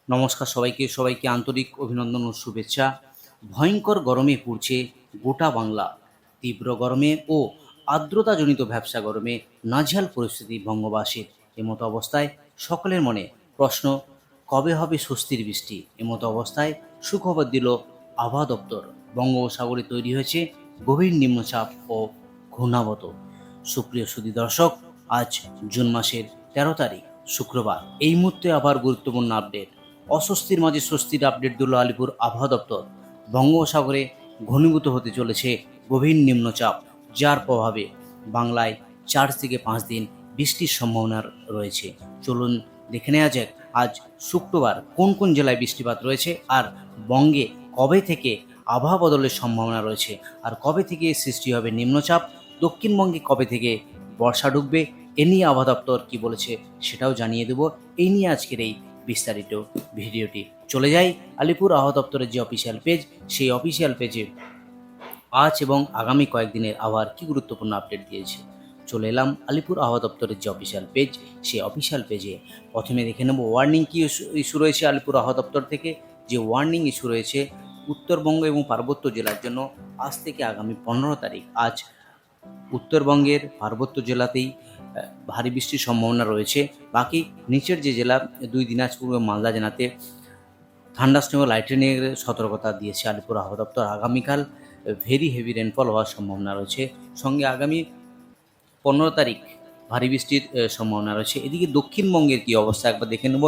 নমস্কার সবাইকে আন্তরিক অভিনন্দন ও শুভেচ্ছা। ভয়ঙ্কর গরমে পুড়ছে গোটা বাংলা। তীব্র গরমে ও আর্দ্রতাজনিত ভ্যাপসা গরমে নাজেহাল পরিস্থিতি বঙ্গবাসীর। এমতো অবস্থায় সকলের মনে প্রশ্ন, কবে হবে স্বস্তির বৃষ্টি? এমতো অবস্থায় সুখবর দিল আবহাওয়া দপ্তর। বঙ্গোপসাগরে তৈরি হয়েছে গভীর নিম্নচাপ ও ঘূর্ণাবর্ত। সুপ্রিয় সুধী দর্শক, আজ জুন মাসের 13 তারিখ, শুক্রবার। এই মুহূর্তে আবার গুরুত্বপূর্ণ আপডেট। অস্বস্তির মাঝে স্বস্তির আপডেট দিল আলিপুর আবহাওয়া দপ্তর। বঙ্গোপসাগরে ঘনীভূত হতে চলেছে গভীর নিম্নচাপ, যার প্রভাবে বাংলায় 4 থেকে 5 দিন বৃষ্টির সম্ভাবনা রয়েছে। চলুন দেখে নেওয়া যাক আজ শুক্রবার কোন কোন জেলায় বৃষ্টিপাত রয়েছে, আর বঙ্গে কবে থেকে আবহাওয়া বদলের সম্ভাবনা রয়েছে, আর কবে থেকে সৃষ্টি হবে নিম্নচাপ, দক্ষিণবঙ্গে কবে থেকে বর্ষা ঢুকবে, এ নিয়ে আবহাওয়া দপ্তর কী বলেছে সেটাও জানিয়ে দেব। এই নিয়ে আজকের এই বিস্তারিত ভিডিওটি। চলে যাই আলিপুর আবহাওয়া দপ্তরের যে অফিসিয়াল পেজ, সেই অফিসিয়াল পেজে আজ এবং আগামী কয়েকদিনের আবহাওয়ার কী গুরুত্বপূর্ণ আপডেট দিয়েছে। চলে এলাম আলিপুর আবহাওয়া দপ্তরের যে অফিসিয়াল পেজ, সেই অফিসিয়াল পেজে প্রথমে দেখে নেব ওয়ার্নিং কী ইস্যু রয়েছে আলিপুর আবহাওয়া দপ্তর থেকে। যে ওয়ার্নিং ইস্যু রয়েছে উত্তরবঙ্গ এবং পার্বত্য জেলার জন্য আজ থেকে আগামী 15 তারিখ। আজ উত্তরবঙ্গের পার্বত্য জেলাতেই ভারী বৃষ্টির সম্ভাবনা রয়েছে। বাকি নিচের যে জেলা, 2 দিনাজপুর ও মালদা জেলাতে থান্ডারস্টর্ম ও লাইটনিংয়ের সতর্কতা দিয়েছে আলিপুর আবহাওয়া দপ্তর। আগামীকাল ভেরি হেভি রেনফল হওয়ার সম্ভাবনা রয়েছে। সঙ্গে আগামী 15 তারিখ ভারী বৃষ্টির সম্ভাবনা রয়েছে। এদিকে দক্ষিণবঙ্গের কী অবস্থা একবার দেখে নেব।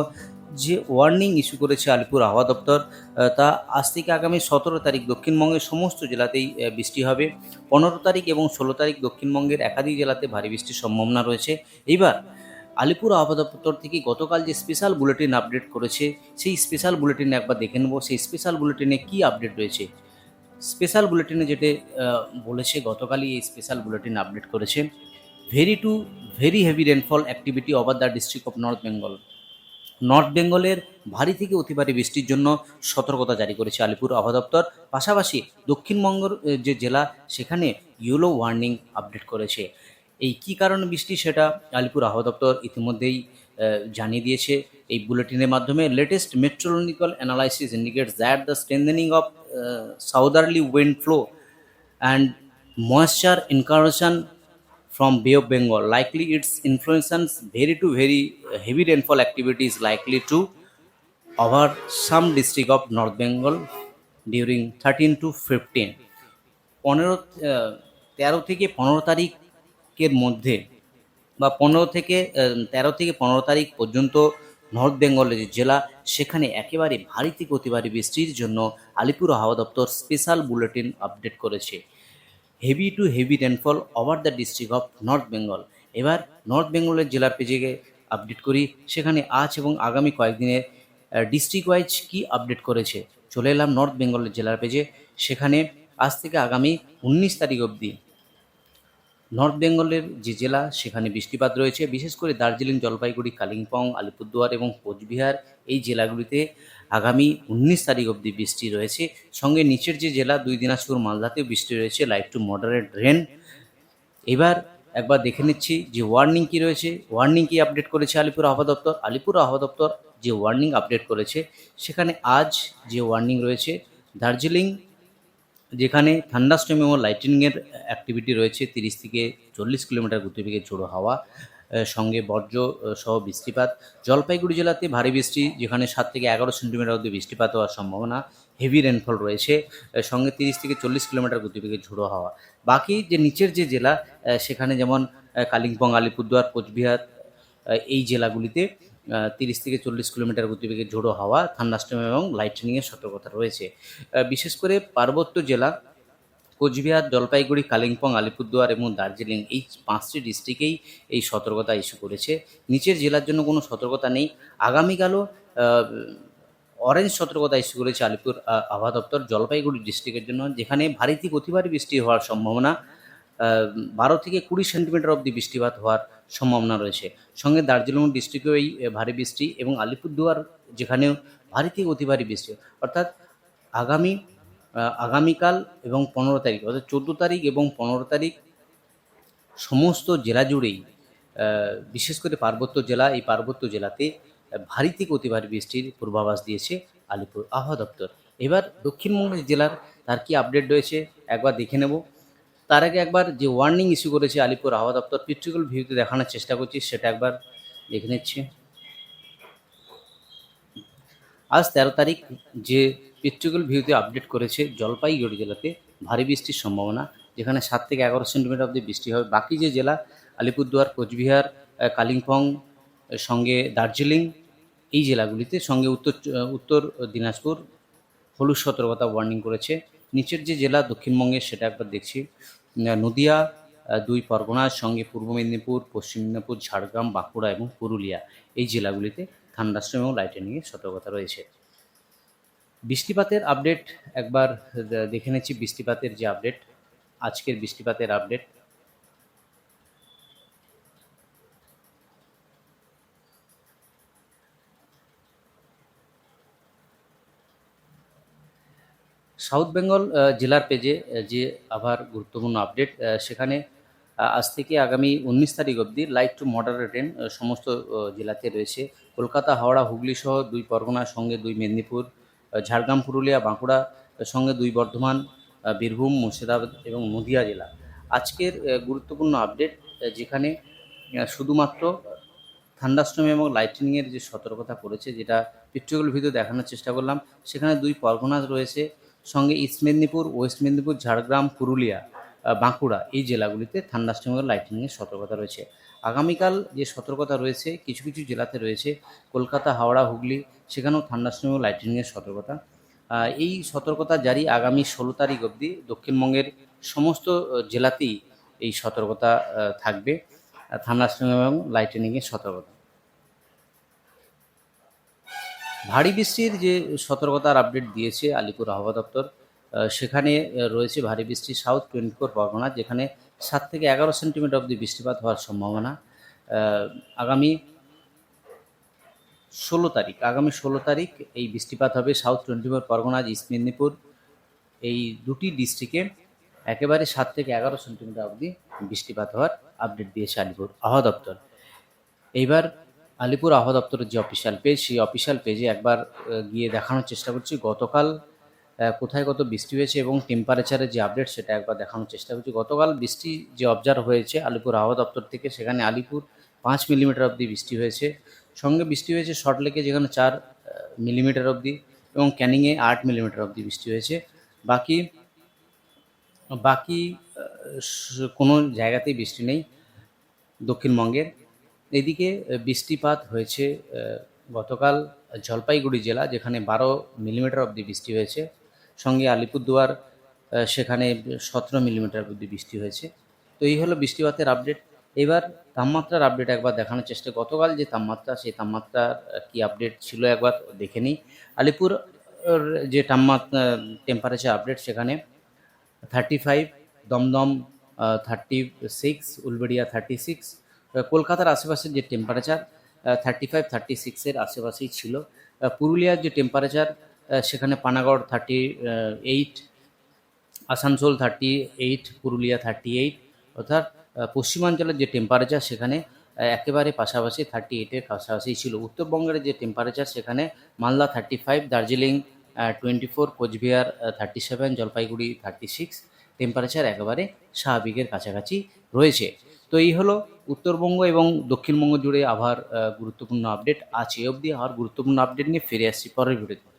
যে ওয়ার্নিং ইস্যু করেছে আলিপুর আবহাওয়া দপ্তর, তা আজ থেকে আগামী 17 তারিখ দক্ষিণবঙ্গের সমস্ত জেলাতেই বৃষ্টি হবে। 15 তারিখ এবং 16 তারিখ দক্ষিণবঙ্গের একাধিক জেলাতে ভারী বৃষ্টির সম্ভাবনা রয়েছে। এইবার আলিপুর আবহাওয়া দপ্তর থেকে গতকাল যে স্পেশাল বুলেটিন আপডেট করেছে, সেই স্পেশাল বুলেটিনে একবার দেখে নেব সেই স্পেশাল বুলেটিনে কী আপডেট রয়েছে। স্পেশাল বুলেটিনে যেটা বলেছে, গতকালই এই স্পেশাল বুলেটিন আপডেট করেছে। Very heavy rainfall activity over the district of north বেঙ্গলের ভারী থেকে অতি ভারী বৃষ্টির জন্য সতর্কতা জারি করেছে আলিপুর আবহাওয়া দপ্তর। পাশাপাশি দক্ষিণবঙ্গের যে জেলা, সেখানে ইয়েলো ওয়ার্নিং আপডেট করেছে। এই কী কারণে বৃষ্টি সেটা আলিপুর আবহাওয়া দপ্তর ইতিমধ্যেই জানিয়ে দিয়েছে এই বুলেটিনের মাধ্যমে। Latest metrological analysis indicates that the strengthening of southerly wind flow and moisture incursion from Bay of Bengal. Likely its influences very to very heavy rainfall activity is likely to over some district of North Bengal during 13 to 15 13 থেকে 15 তারিখের মধ্যে বা 13 থেকে 15 তারিখ পর্যন্ত north বেঙ্গলের যে জেলা, সেখানে একেবারে ভারী থেকে অতি ভারী বৃষ্টির জন্য আলিপুর আবহাওয়া দপ্তর স্পেশাল বুলেটিন আপডেট করেছে। Heavy two heavy rainfall over the district of north Bengal. এবার নর্থ বেঙ্গলের জেলার পেজে আপডেট করি, সেখানে আজ এবং আগামী কয়েকদিনের ডিস্ট্রিক্ট ওয়াইজ কী আপডেট করেছে। চলে এলাম নর্থ বেঙ্গলের জেলার পেজে, সেখানে আজ থেকে আগামী 19 তারিখ অবধি নর্থ বেঙ্গলের যে জেলা, সেখানে বৃষ্টিপাত রয়েছে। বিশেষ করে দার্জিলিং, জলপাইগুড়ি, কালিম্পং, আলিপুরদুয়ার এবং কোচবিহার, এই জেলাগুলিতে আগামী 19 তারিখ অবধি বৃষ্টি রয়েছে। সঙ্গে নিচের যে জেলা, 2 দিনাজপুর, মালদাতেও বৃষ্টি রয়েছে, লাইট টু মডারেট রেন। এবার একবার দেখে নিচ্ছি যে ওয়ার্নিং কী রয়েছে। ওয়ার্নিং কী আপডেট করেছে আলিপুর আবহাওয়া দপ্তর। আলিপুর আবহাওয়া দপ্তর যে ওয়ার্নিং আপডেট করেছে, সেখানে আজ যে ওয়ার্নিং রয়েছে, দার্জিলিং যেখানে থান্ডারস্টর্ম এবং লাইটনিংয়ের অ্যাক্টিভিটি রয়েছে, 30 থেকে 40 কিলোমিটার গতিবেগে ঝোড়ো হাওয়া, সঙ্গে বজ্র সহ বৃষ্টিপাত। জলপাইগুড়ি জেলাতে ভারী বৃষ্টি, যেখানে 7 থেকে 11 সেন্টিমিটার অবধি বৃষ্টিপাত হওয়ার সম্ভাবনা। হেভি রেনফল রয়েছে, সঙ্গে 30 থেকে 40 কিলোমিটার গতিবেগে ঝোড়ো হাওয়া। বাকি যে নিচের যে জেলা, সেখানে যেমন কালিম্পং, আলিপুরদুয়ার, কোচবিহার, এই জেলাগুলিতে 30 থেকে 40 কিলোমিটার গতিবেগে ঝোড়ো হাওয়া, থান্ডারস্টর্ম এবং লাইটনিংয়ের সতর্কতা রয়েছে। বিশেষ করে পার্বত্য জেলা কোচবিহার, জলপাইগুড়ি, কালিম্পং, আলিপুরদুয়ার এবং দার্জিলিং, এই 5টি ডিস্ট্রিক্টেই এই সতর্কতা ইস্যু করেছে। নিচের জেলার জন্য কোনো সতর্কতা নেই। আগামীকালও অরেঞ্জ সতর্কতা ইস্যু করেছে আলিপুর আবহাওয়া দপ্তর জলপাইগুড়ি ডিস্ট্রিক্টের জন্য, যেখানে ভারী থেকে অতি ভারী বৃষ্টি হওয়ার সম্ভাবনা। 12 থেকে 20 সেন্টিমিটার অবধি বৃষ্টিপাত হওয়ার সম্ভাবনা রয়েছে। সঙ্গে দার্জিলিং ডিস্ট্রিক্টেও এই ভারী বৃষ্টি, এবং আলিপুরদুয়ার যেখানেও ভারী থেকে অতি ভারী বৃষ্টি। অর্থাৎ আগামীকাল এবং 15 তারিখ, অর্থাৎ 14 তারিখ এবং 15 তারিখ সমস্ত জেলা জুড়েই, বিশেষ করে পার্বত্য জেলা, এই পার্বত্য জেলাতে ভারী থেকে অতি ভারী বৃষ্টির পূর্বাভাস দিয়েছে আলিপুর আবহাওয়া দপ্তর। এবার দক্ষিণবঙ্গের জেলার তার কি আপডেট রয়েছে একবার দেখে নেব। তার আগে একবার যে ওয়ার্নিং ইস্যু করেছে আলিপুর আবহাওয়া দপ্তর পিকচুরাল ভিউতে দেখানোর চেষ্টা করছি, সেটা একবার দেখে নিচ্ছি। আজ 13 তারিখ যে পিকচুরাল ভিউতে আপডেট করেছে জলপাইগুড়ি জেলাতে ভারী বৃষ্টির সম্ভাবনা, যেখানে 7 থেকে 11 সেন্টিমিটার অবধি বৃষ্টি হবে। বাকি যে জেলা আলিপুরদুয়ার, কোচবিহার, কালিম্পং, সঙ্গে দার্জিলিং, এই জেলাগুলিতে, সঙ্গে উত্তর দিনাজপুর হলুদ সতর্কতা ওয়ার্নিং করেছে। নিচের যে জেলা দক্ষিণবঙ্গের সেটা একবার দেখছি। নদিয়া, 2 পরগনার, সঙ্গে পূর্ব মেদিনীপুর, পশ্চিম মেদিনীপুর, ঝাড়গ্রাম, বাঁকুড়া এবং পুরুলিয়া, এই জেলাগুলিতে থান্ডারস্টর্ম এবং লাইটেনিংয়ের সতর্কতা রয়েছে। বৃষ্টিপাতের আপডেট একবার দেখে নিচ্ছি। বৃষ্টিপাতের যে আপডেট, আজকের বৃষ্টিপাতের আপডেট। সাউথ বেঙ্গল জেলার পেজে যে আবার গুরুত্বপূর্ণ আপডেট, সেখানে আজ থেকে আগামী 19 তারিখ অবধি লাইট টু মডারেট রেন সমস্ত জেলাতে রয়েছে। কলকাতা, হাওড়া, হুগলি সহ 2 পরগনার, সঙ্গে 2 মেদিনীপুর, ঝাড়গ্রাম, পুরুলিয়া, বাঁকুড়া, সঙ্গে 2 বর্ধমান, বীরভূম, মুর্শিদাবাদ এবং নদিয়া জেলা। আজকের গুরুত্বপূর্ণ আপডেট, যেখানে শুধুমাত্র থান্ডারস্টর্ম এবং লাইটনিংয়ের যে সতর্কতা করেছে, যেটা পিকচুরাল ভিডিও দেখানোর চেষ্টা করলাম, সেখানে 2 পরগনা রয়েছে, সঙ্গে ইস্ট মেদিনীপুর, ওয়েস্ট মেদিনীপুর, ঝাড়গ্রাম, পুরুলিয়া, বাঁকুড়া, এই জেলাগুলিতে থান্ডারস্টর্ম এবং লাইটনিংয়ের সতর্কতা রয়েছে। আগামীকাল যে সতর্কতা রয়েছে কিছু কিছু জেলাতে রয়েছে, কলকাতা, হাওড়া, হুগলি, সেখানেও থান্ডারস্টর্ম এবং লাইটনিংয়ের সতর্কতা। এই সতর্কতা জারি আগামী 16 তারিখ অবধি দক্ষিণবঙ্গের সমস্ত জেলাতেই এই সতর্কতা থাকবে, থান্ডারস্টর্ম এবং লাইটনিংয়ের সতর্কতা। ভারী বৃষ্টির যে সতর্কতার আপডেট দিয়েছে আলিপুর আবহাওয়া দপ্তর, সেখানে রয়েছে ভারী বৃষ্টি সাউথ 24 পরগনা, যেখানে 7 থেকে 11 সেন্টিমিটার অবধি বৃষ্টিপাত হওয়ার সম্ভাবনা। আগামী 16 তারিখ এই বৃষ্টিপাত হবে সাউথ 24 পরগনা, ইস্ট মেদিনীপুর, এই দুটি ডিস্ট্রিক্টে একেবারে 7 থেকে 11 সেন্টিমিটার অবধি বৃষ্টিপাত হওয়ার আপডেট দিয়েছে আলিপুর আবহাওয়া দপ্তর। এইবার আলিপুর আবহাওয়া দপ্তরের যে অফিসিয়াল পেজ, সেই অফিসিয়াল পেজে একবার গিয়ে দেখানোর চেষ্টা করছি গতকাল কোথায় কত বৃষ্টি হয়েছে এবং টেম্পারেচারের যে আপডেট সেটা একবার দেখানোর চেষ্টা করছি। গতকাল বৃষ্টি যে অবজার্ভ হয়েছে আলিপুর আবহাওয়া দপ্তর থেকে, সেখানে আলিপুর 5 মিলিমিটার অবধি বৃষ্টি হয়েছে। সঙ্গে বৃষ্টি হয়েছে সল্টলেকে, যেখানে 4 মিলিমিটার অবধি, এবং ক্যানিংয়ে 8 মিলিমিটার অবধি বৃষ্টি হয়েছে। বাকি বাকি কোনো জায়গাতেই বৃষ্টি নেই দক্ষিণবঙ্গের। এদিকে বৃষ্টিপাত হয়েছে গতকাল জলপাইগুড়ি জেলা, যেখানে 12 মিলিমিটার অবধি বৃষ্টি হয়েছে। সঙ্গে আলিপুরদুয়ার, সেখানে 17 মিলিমিটার অবধি বৃষ্টি হয়েছে। তো এই হলো বৃষ্টিপাতের আপডেট। এবার তাপমাত্রার আপডেট একবার দেখানোর চেষ্টা, গতকাল যে তাপমাত্রা, সেই তাপমাত্রার কি আপডেট ছিল একবার দেখে নিই। আলিপুর যে টেম্পারেচার আপডেট, সেখানে 35, দমদম 36, উলবেড়িয়া 36, কলকাতার আশেপাশের যে টেম্পারেচার 35, 36-এর আশেপাশেই ছিল। পুরুলিয়ার যে টেম্পারেচার, সেখানে পানাগড় 38, আসানসোল 38, পুরুলিয়া 38, অর্থাৎ পশ্চিমাঞ্চলের যে টেম্পারেচার সেখানে একেবারে পাশাপাশি 38-এর কাছাকাছি ছিল। উত্তরবঙ্গের যে টেম্পারেচার, সেখানে মালদা 35, দার্জিলিং 24, কোচবিহার 37, জলপাইগুড়ি 36, টেম্পারেচার একেবারে স্বাভাবিকের কাছাকাছি রয়েছে। তো এই হলো উত্তরবঙ্গ এবং দক্ষিণবঙ্গ জুড়ে আবহাওয়ার গুরুত্বপূর্ণ আপডেট। আজ এ অবধি। আর গুরুত্বপূর্ণ আপডেট নিয়ে ফিরে আসছি পরের ভিডিওতে।